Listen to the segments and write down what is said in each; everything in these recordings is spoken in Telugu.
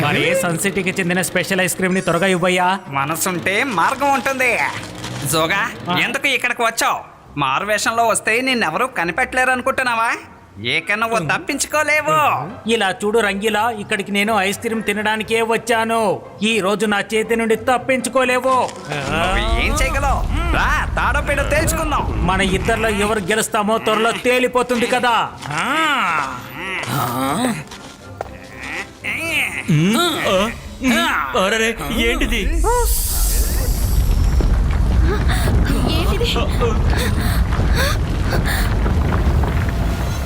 మరి సన్ సిటీకి చెందిన స్పెషల్ ఐస్ క్రీమ్ ని త్వరగా ఇవ్వయ్యా. మనసుంటే మార్గం ఉంటుంది. జోగా ఎందుకు ఇక్కడికి వచ్చావు? మారువేషంలో వస్తే నిన్నెవరూ కనిపెట్టలేరు అనుకుంటున్నావా? ఏక నువ్వు తప్పించుకోలేవు. ఇలా చూడు రంగిలా, ఇక్కడికి నేను ఐస్ క్రీమ్ తినడానికే వచ్చాను. ఈ రోజు నా చేతి నుండి తప్పించుకోలేవు. నువ్వు ఏం చేయగలవు? రా, తాడోపేడో తేల్చుకుందాం. మన ఇద్దరిలో ఎవరు గెలుస్తామో త్వరలో తేలిపోతుంది కదా. ఏంటిది?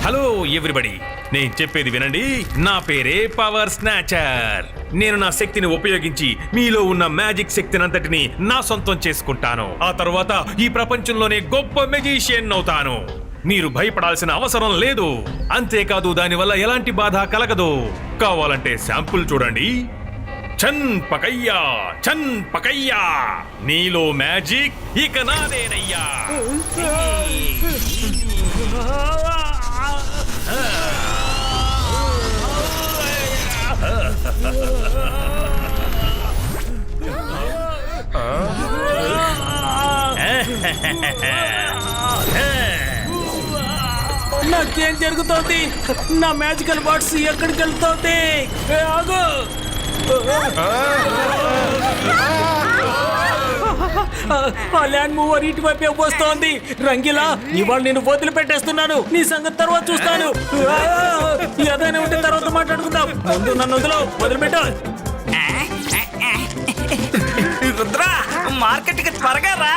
హలో ఎవ్రీబడి, నేను చెప్పేది వినండి. నా పేరే పవర్ స్నాచర్. నేను నా శక్తిని ఉపయోగించి మీలో ఉన్న మ్యాజిక్ శక్తిని అంతటిని నా సొంతం చేసుకుంటాను. ఆ తర్వాత ఈ ప్రపంచంలోనే గొప్ప మెజిషియన్ అవుతాను. మీరు భయపడాల్సిన అవసరం లేదు. అంతేకాదు, దానివల్ల ఎలాంటి బాధ కలగదు. కావాలంటే శాంపుల్ చూడండి. చన్ పకయ్యా, చన్ పకయ్యా, నీలో మ్యాజిక్ ఇక నాదేనయ్యా. నాకేం జరుగుతోంది? నా మ్యాజికల్ బాట్స్ ఎక్కడికి వెళ్తోంది? ఆగు! ఆ ల్యాండ్ మూవర్ ఇటువైపే వస్తోంది. రంగిలా, ఇవాళ నేను వదిలిపెట్టేస్తున్నాను. నీ సంగతి తర్వాత చూస్తాను. ఏదైనా ఉంటే తర్వాత మాట్లాడుకుందాం. ముందు నన్ను వదిలిపెట్టు. రుద్ర, మార్కెట్కి త్వరగా రా.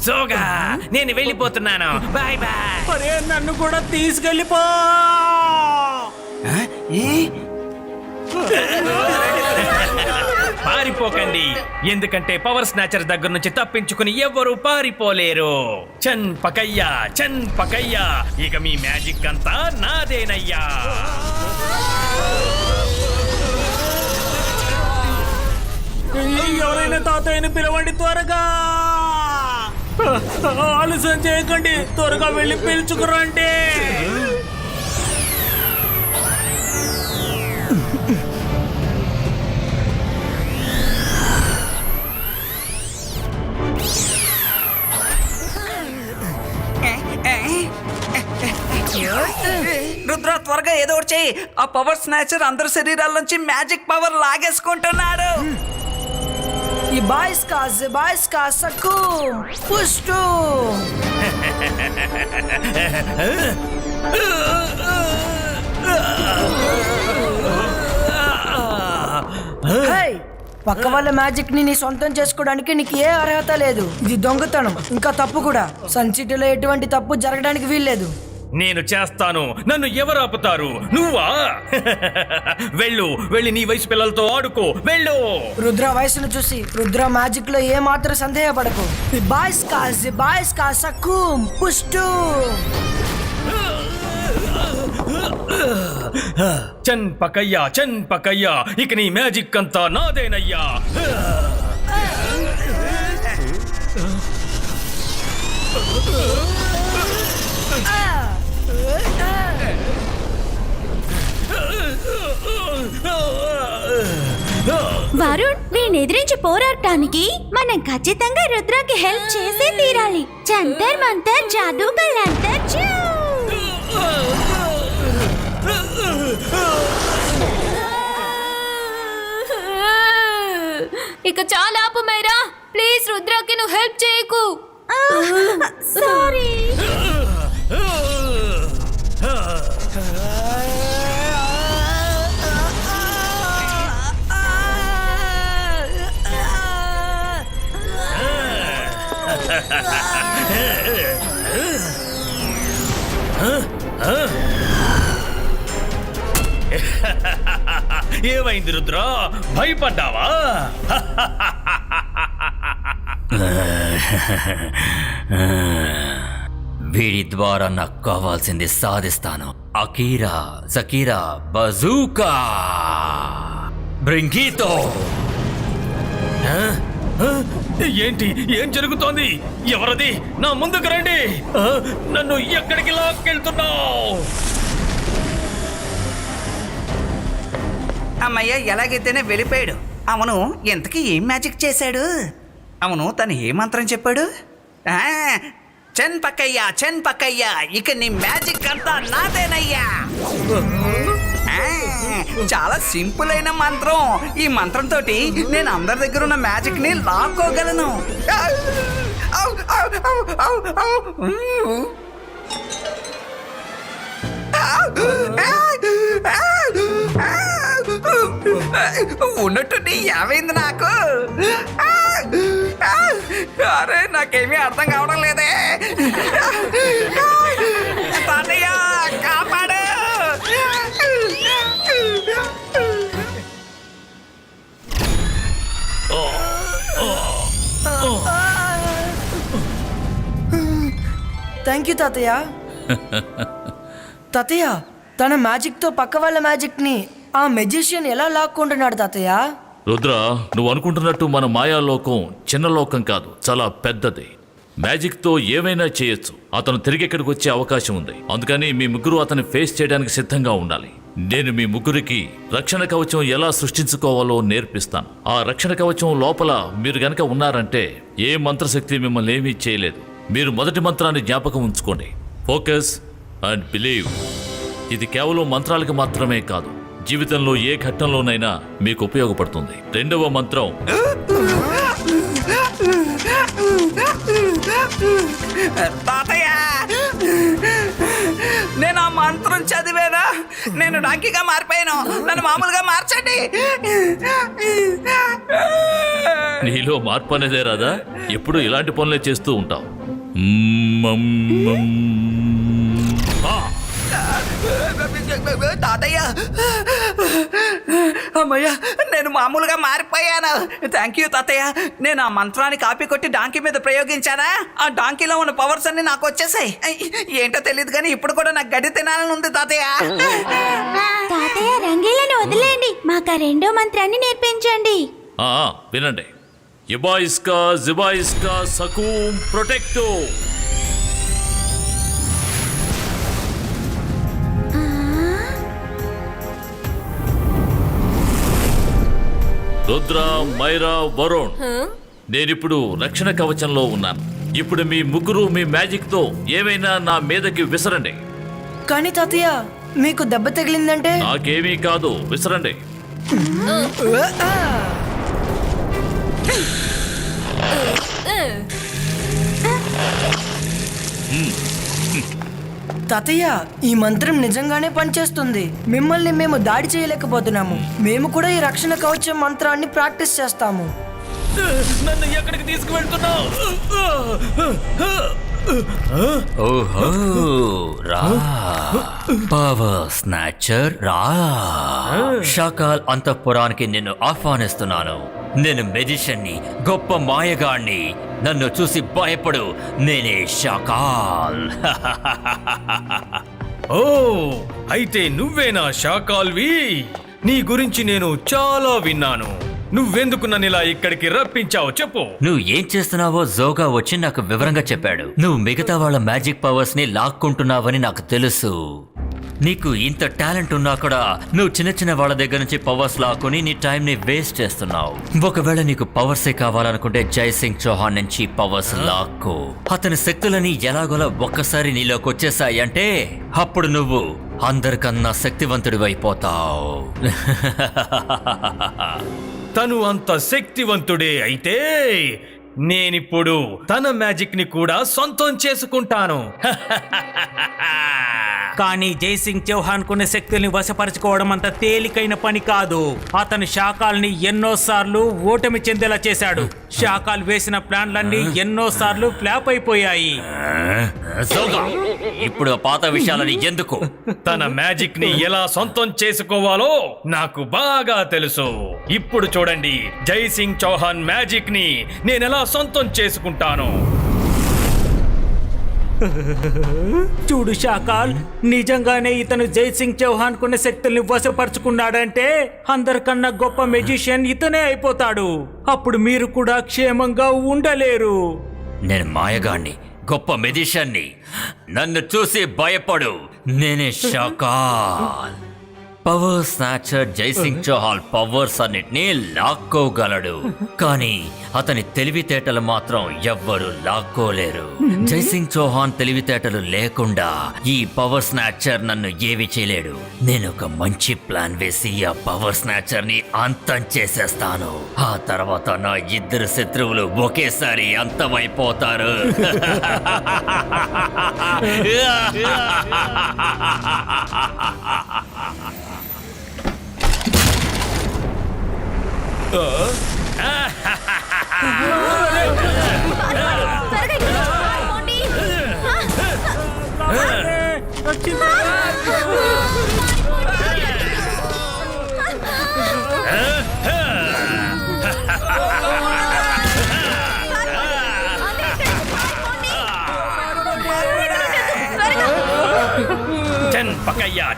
జోగా, నేను వెళ్ళిపోతున్నాను. Bye bye. అరే, నన్ను కూడా తీసుకెళ్ళిపో. పారిపోకండి, ఎందుకంటే పవర్ స్నాచర్ దగ్గర నుంచి తప్పించుకుని ఎవ్వరూ పారిపోలేరు. చన్ పకయ్యా, చన్ పకయ్యా, ఇక మీ మ్యాజిక్ అంతా నాదేనయ్యా. ఎవరైనా తాతయ్యని పిలవండి త్వరగా. ఆలస్యం చేయకండి, త్వరగా వెళ్ళి పిలుచుకురండి. రుద్ర, త్వరగా ఏదో ఒకటి చెయ్యి. ఆ పవర్ స్నాచర్ అందరి శరీరాల నుంచి మ్యాజిక్ పవర్ లాగేసుకుంటున్నాడు. ఈ బాయ్స్ కా సక్కు పుష్టు. పక్క వాళ్ళ మ్యాజిక్ ని నీ సొంతం చేసుకోవడానికి నీకు ఏ అర్హత లేదు. ఇది దొంగతనం, ఇంకా తప్పు కూడా. సన్ సిటీలో ఎటువంటి తప్పు జరగడానికి వీల్లేదు. నేను చేస్తాను. నన్ను ఎవరు ఆపుతారు? నువ్వా? వెళ్ళి నీ వయసు పిల్లలతో ఆడుకో. వెళ్ళు. రుద్ర వయసును చూసి రుద్ర మ్యాజిక్ లో ఏ మాత్రం సందేహపడకు. బాయ్స్ కా సక్కు పుష్టు. చన్ పకయ్యా, చన్ పకయ్యా, ఇక నీ మ్యాజిక్ అంతా నాదేనయ్యా. వరుణ్, నేను ఎదిరించి పోరాడటానికి మనం ఖచ్చితంగా రుద్రకి హెల్ప్ చేసి తీరాలి. జంతర్ మంతర్ జాదూ కా లంతర్ చూ. ఇక చాలా ఆపు మైరా, ప్లీజ్ రుద్రకి నువ్వు హెల్ప్ చేయకు. సారీ. ఏమైంది రుద్ర, భయపడ్డావా? వీడి ద్వారా నాకు కావాల్సింది సాధిస్తాను. అకీరా సకీరా బజూకా బ్రింగీతో. ఏంటి ఏం జరుగుతోంది? ఎవరది? నా ముందుకు రండి. నన్ను ఎక్కడికి లాక్కెళ్తున్నావు? అమ్మయ్య ఎలాగైతేనే వెళ్ళిపోయాడు. అవును, ఎంతకీ ఏం మ్యాజిక్ చేశాడు? అవును, తను ఏ మంత్రం చెప్పాడు? చెన్ పక్కయ్యా, ఇక నీ మ్యాజిక్ అంతా నాదేనయ్యా. చాలా సింపుల్ అయిన మంత్రం. ఈ మంత్రంతో నేను అందరి దగ్గర ఉన్న మ్యాజిక్ ని లాక్కోగలను. ఉన్నట్టుండి ఏమైంది నాకు? అరే నాకేమీ అర్థం కావడం లేదే. తాతయ్య కాపాడు. థ్యాంక్ యూ తాతయ్య. తాతయ్య, తన మ్యాజిక్ తో పక్క వాళ్ళ మ్యాజిక్ ని ఆ మెజిషియన్ ఎలా లాక్కుంటున్నాడు తాతయ్య? రుద్ర, నువ్వు అనుకుంటున్నట్టు మన మాయాలోకం చిన్న లోకం కాదు, చాలా పెద్దది. మ్యాజిక్ తో ఏమైనా చేయొచ్చు. అతను తిరిగి ఇక్కడికి వచ్చే అవకాశం ఉంది. అందుకని మీ ముగ్గురు అతన్ని ఫేస్ చేయడానికి సిద్ధంగా ఉండాలి. నేను మీ ముగ్గురికి రక్షణ కవచం ఎలా సృష్టించుకోవాలో నేర్పిస్తాను. ఆ రక్షణ కవచం లోపల మీరు గనక ఉన్నారంటే ఏ మంత్రశక్తి మిమ్మల్ని ఏమీ చేయలేదు. మీరు మొదటి మంత్రాన్ని జ్ఞాపకం ఉంచుకోండి. Focus and believe. ఇది కేవలం మంత్రాలకు మాత్రమే కాదు, జీవితంలో ఏ ఘట్టంలోనైనా మీకు ఉపయోగపడుతుంది. రెండవ మంత్రం తాతయ్య, నేను ఆ మంత్రం చదివేనా? నేను డాంకీగా మారిపోయాను. నన్ను మామూలుగా మార్చండి. నీలో మార్పు అనేదే రాదా? ఎప్పుడు ఇలాంటి పనులే చేస్తూ ఉంటావు. తాతయ్య, అమ్మయ్య, నేను మామూలుగా మారిపోయాను. థ్యాంక్ యూ తాతయ్య. నేను ఆ మంత్రాన్ని కాపీ కొట్టి డాంకీ మీద ప్రయోగించానా? ఆ డాంకీలో ఉన్న పవర్స్ అన్ని నాకు వచ్చేసాయి. ఏంటో తెలియదు కానీ ఇప్పుడు కూడా నాకు గడ్డి తినాలని ఉంది తాతయ్య. తాతయ్య, రంగీలను వదిలేయండి, మాకు ఆ రెండో మంత్రాన్ని నేర్పించండి. వినండి. ఇబాయిస్కా జిబాయిస్కా సకూమ్ ప్రొటెక్టో. రుద్ర, మైరా, వరుణ్, నేనిప్పుడు రక్షణ కవచంలో ఉన్నాను. ఇప్పుడు మీ ముగ్గురు మీ మ్యాజిక్ తో ఏమైనా నా మీదకి విసరండి. కానీ తాతయ్య, మీకు దెబ్బ తగిలిందంటే? నాకేమీ కాదు, విసరండి. తాతయ్య, ఈ మంత్రం నిజంగానే పనిచేస్తుంది. మిమ్మల్ని మేము దాడి చేయలేకపోతున్నాము. మేము కూడా ఈ రక్షణ కవచం మంత్రాన్ని ప్రాక్టీస్ చేస్తాము. నన్ను ఎక్కడికి తీసుకువెళ్తున్నావు? ఓహో, రా పవర్ స్నాచర్, రా. షాకాల్ అంతఃపురానికి నిన్ను ఆహ్వానిస్తున్నాను. నేను మెజిషియన్ని, గొప్ప మాయగాణ్ణి. నన్ను చూసి భయపడు, నేనే షాకాల్. ఓ, అయితే నువ్వేనా షాకాల్వి? నీ గురించి నేను చాలా విన్నాను. నువ్వెందుకు నన్ను ఇలా ఇక్కడికి రప్పించావు చెప్పు. నువ్వు ఏం చేస్తున్నావో జోగా వచ్చి నాకు వివరంగా చెప్పాడు. నువ్వు మిగతా వాళ్ళ మ్యాజిక్ పవర్స్ ని లాక్కుంటున్నావని నాకు తెలుసు. నీకు ఇంత టాలెంట్ ఉన్నా కూడా నువ్వు చిన్న చిన్న వాళ్ళ దగ్గర నుంచి పవర్స్ లాక్కుని నీ టైం ని వేస్ట్ చేస్తున్నావు. ఒకవేళ నీకు పవర్సే కావాలనుకుంటే జై సింగ్ చౌహాన్ నుంచి పవర్స్ లాక్కో. అతని శక్తులని ఎలాగోలా ఒక్కసారి నీలోకి వచ్చేసాయంటే అప్పుడు నువ్వు అందరికన్నా శక్తివంతుడివైపోతావు. తను అంత శక్తివంతుడే అయితే నేనిప్పుడు తన మ్యాజిక్ ని కూడా సొంతం చేసుకుంటాను. కానీ జైసింగ్ చౌహాన్ కొన్ని శక్తుల్ని వశపరచుకోవడం అంత తేలికైన పని కాదు. అతను షాకాల్ని ఎన్నోసార్లు ఓటమి చెందేలా చేశాడు. షాకాల్ వేసిన ప్లాన్లన్నీ ఎన్నోసార్లు ఫ్లాప్ అయిపోయాయి. జోగా, ఇప్పుడు ఆ పాత విషయాలని ఎందుకు? తన మ్యాజిక్ ని ఎలా సొంతం చేసుకోవాలో నాకు బాగా తెలుసు. ఇప్పుడు చూడండి, జై సింగ్ చౌహాన్ మ్యాజిక్ ని నేనెలా సొంతం చేసుకుంటాను. చూడు షాకాల్, నిజంగానే ఇతను జై సింగ్ చౌహాన్ కున్న శక్తుల్ని వశపరుచుకున్నాడంటే అందరికన్నా గొప్ప మెజిషియన్ ఇతనే అయిపోతాడు. అప్పుడు మీరు కూడా క్షేమంగా ఉండలేరు. నేను మాయగాణ్ణి, గొప్ప మెజిషియన్ని. నన్ను చూసి భయపడు. నేనే Shakaal. Power snatcher Jaisingh Chauhan powers అన్నిటినీ లాక్కోగలడు, కానీ అతని తెలివితేటలు మాత్రం ఎవ్వరూ లాక్కోలేరు. జైసింగ్ చౌహాన్ తెలివితేటలు లేకుండా ఈ పవర్ స్నాచర్ నన్ను ఏవి చేయలేడు. నేను ఒక మంచి ప్లాన్ వేసి ఆ పవర్ స్నాచర్ ని అంతం చేసేస్తాను. ఆ తర్వాత నా ఇద్దరు శత్రువులు ఒకేసారి అంతమైపోతారు.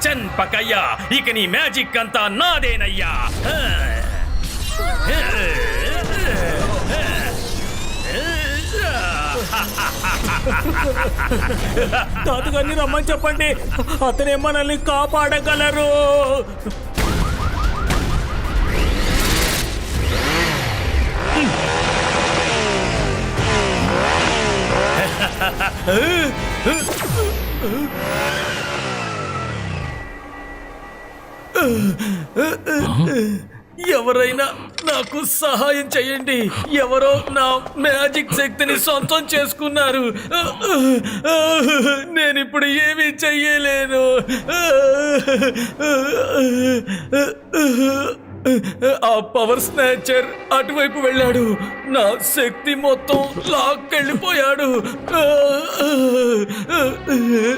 చన్ పకయ్యా, ఇక నీ మ్యాజిక్ అంతా నాదేనయ్యా. తాతగారిని రమ్మని చెప్పండి, అతనే మనల్ని కాపాడగలరు. ఎవరైనా నాకు సహాయం చేయండి. ఎవరో నా మ్యాజిక్ శక్తిని సొంతం చేసుకున్నారు. నేను ఇప్పుడు ఏమీ చెయ్యలేను. ఆ పవర్ స్నాచర్ అటువైపు వెళ్ళాడు. నా శక్తి మొత్తం లాక్కెళ్ళిపోయాడు.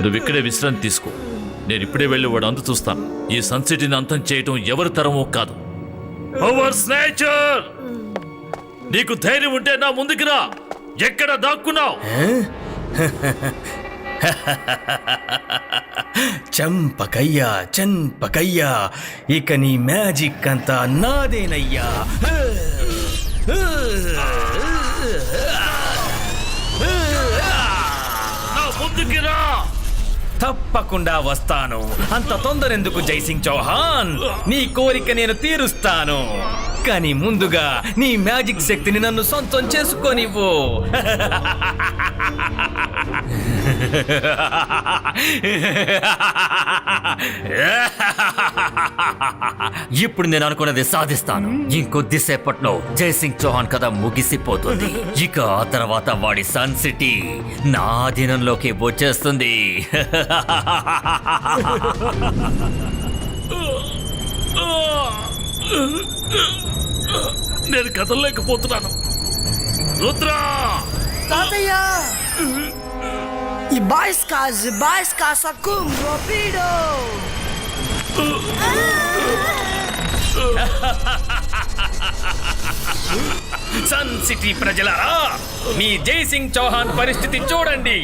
నువ్వు ఇక్కడే విశ్రాంతి తీసుకో. నేను ఇప్పుడే వెళ్ళి వాడు అంతు చూస్తాను. ఈ సన్సిటీని అంతం చేయటం ఎవరి తరమో కాదు. పవర్ స్నాచర్, నీకు ధైర్యం ఉంటే నా ముందుకు రా. ఎక్కడ దాక్కున్నావు? చంపకయ్యా, ఇక నీ మ్యాజిక్ అంతా నాదేనయ్యా. నా ముందుకు రా. తప్పకుండా వస్తాను. అంత తొందర ఎందుకు జైసింగ్ చౌహాన్? నీ కోరిక నేను తీరుస్తాను, కానీ ముందుగా నీ మ్యాజిక్ శక్తిని నన్ను సొంతం చేసుకోనివ్వు. ఇప్పుడు నేను అనుకున్నది సాధిస్తాను. ఇంకొద్దిసేపట్లో జైసింగ్ చౌహాన్ కథ ముగిసిపోతుంది. ఇక ఆ తర్వాత వాడి సన్ సిటీ నా అధీనంలోకి వచ్చేస్తుంది. నేను కదలలేకపోతున్నాను. రుద్రా, తాతయ్య, ఈ బాయ్స్ కా సక్కుం రాపిడో. సన్ సిటీ ప్రజలారా, మీ జైసింగ్ చౌహాన్ పరిస్థితి చూడండి.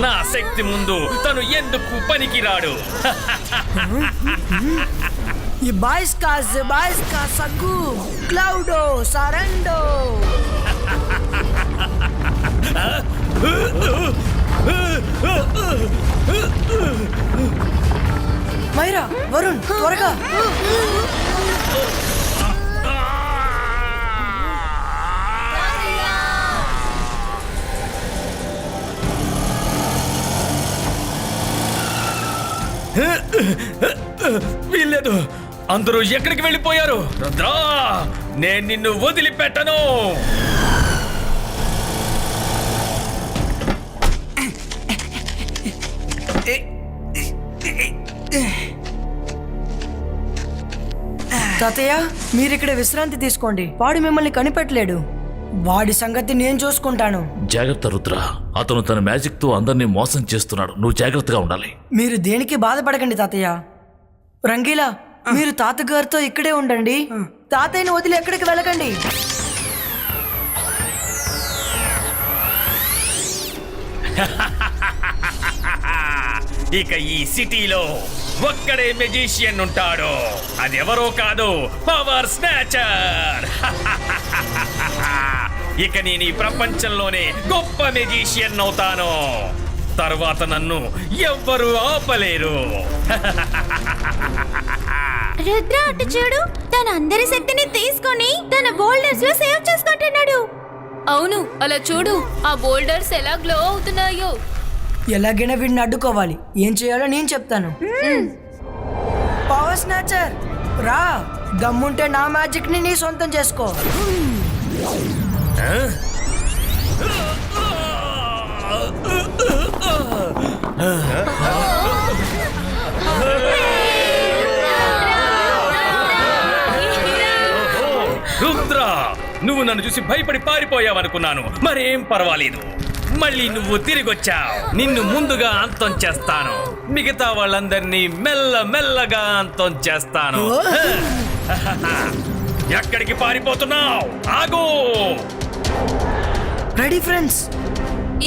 నా శక్తి ముందు తను ఎందుకు పనికిరాడు. ఈ బాయ్స్ కా సక్కుం క్లౌడో సరెండో. మైరా, వరుణ్, త్వరగా. వీల్లేదు, అందరూ ఎక్కడికి వెళ్ళిపోయారు? రుద్రా, నేను నిన్ను వదిలిపెట్టను. తాతయ్య, మీరిక్కడ విశ్రాంతి తీసుకోండి. వాడు మిమ్మల్ని కనిపెట్టలేడు. వాడి సంగతి నేను చూసుకుంటాను. జాగ్రత్త రుద్ర, అతను తన మ్యాజిక్ తో అందరినీ మోసం చేస్తున్నాడు. నువ్వు జాగ్రత్తగా ఉండాలి. మీరు దేనికి బాధపడకండి తాతయ్య. రంగీలా, మీరు తాతగారితో ఇక్కడే ఉండండి. తాతయ్యని వదిలి ఎక్కడికి వెళ్ళకండి. ఇక ఈ సిటీలో ఒక్కడే మెజిషియన్ ఉంటాడు. అదెవరో కాదు, పవర్ స్నాచర్. ఇక నేను ఈ ప్రపంచంలోనే గొప్ప మెజిషియన్ అవుతాను. తర్వాత నన్ను ఎవ్వరూ ఆపలేరు. రుద్ర అటు చూడు, తన అందరి శక్తిని తీసుకొని తన బోల్డర్స్ లో సేవ్ చేసుకుంటున్నాడు. అవును, అలా చూడు, ఆ బోల్డర్స్ ఎలా గ్లో అవుతున్నాయో. ఎలాగైనా వీడిని అడ్డుకోవాలి. ఏం చేయాలో నేను చెప్తాను. పవర్ స్నాచర్ రా, దమ్ముంటే నా మ్యాజిక్ ని నీ సొంతం చేసుకో. రుద్ర, నువ్వు నన్ను చూసి భయపడి పారిపోయావనుకున్నాను. మరేం పర్వాలేదు, మళ్ళీ నువ్వు తిరిగొచ్చావు. నిన్ను ముందుగా అంతం చేస్తాను. మిగతా వాళ్ళందరినీ మెల్ల మెల్లగా అంతం చేస్తాను. ఎక్కడికి పారిపోతున్నావు? ఆగు! Ready friends.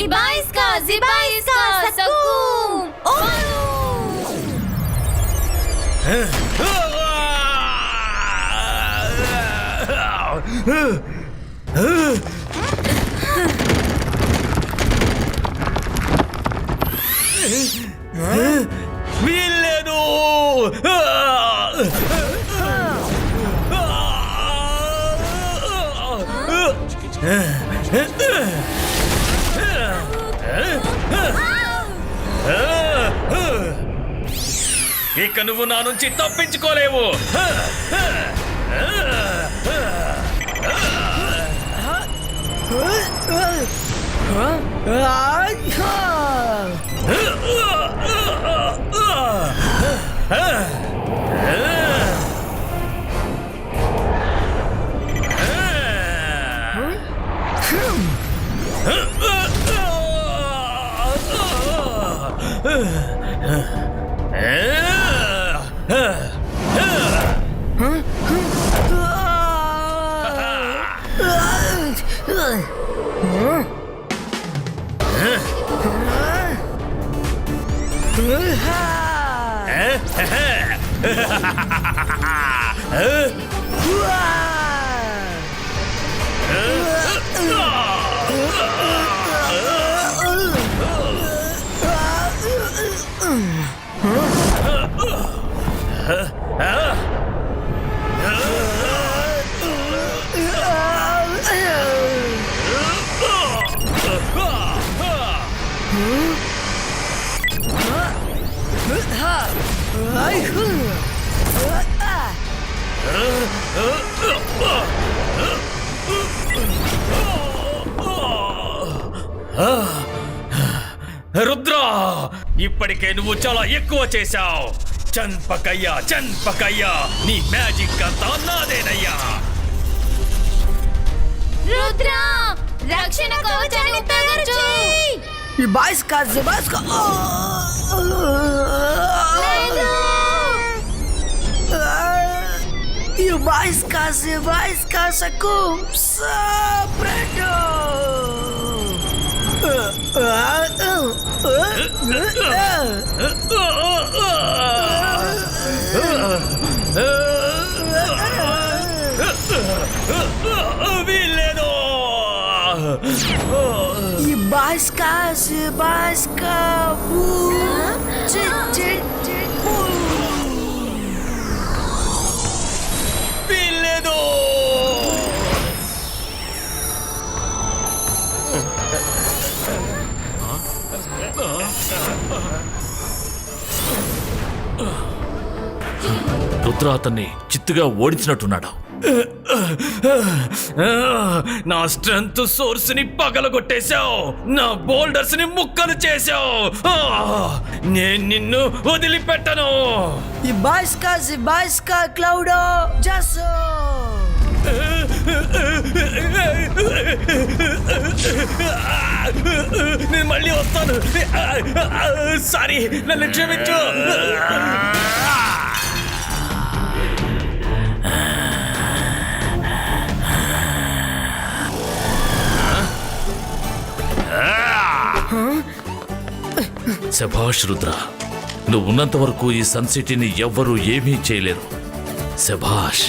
ఇబాయిస్కా జిబాయిస్కా సకూమ్. వీల్లేదు. ఇక నువ్వు నా నుంచి తప్పించుకోలేవు. రుద్ర, ఇప్పటికే నువ్వు చాలా ఎక్కువ చేశావు. చన్పకయ్యా, నీ మ్యాజిక్ అంతా నాదేనయ్యా. రుద్ర, రక్షణ కవచాన్ని ఉపయోగించు. ఇబాయిస్కా జిబాయిస్కా. Ibaisca, Zibaisca, Sacum, Sapreto! వీల్లేదు. Ibaisca, Zibaisca, వీల్లేదు. రుద్ర అతన్ని చిత్తుగా ఓడించినట్టున్నాడు. నా స్ట్రెంత్ సోర్స్ ని పగలగొట్టేశావు. నా బోల్డర్స్ ని ముక్కలు చేశావు. నేను నిన్ను వదిలిపెట్టను. Ibaisca, Zibaisca, Claudio, Jasso! నేను మళ్ళీ వస్తాను. సారీ, నన్ను క్షమించు. శభాష్ రుద్ర, నువ్వు ఉన్నంత వరకు ఈ సన్ సిటీని ఎవ్వరూ ఏమీ చేయలేరు. శభాష్.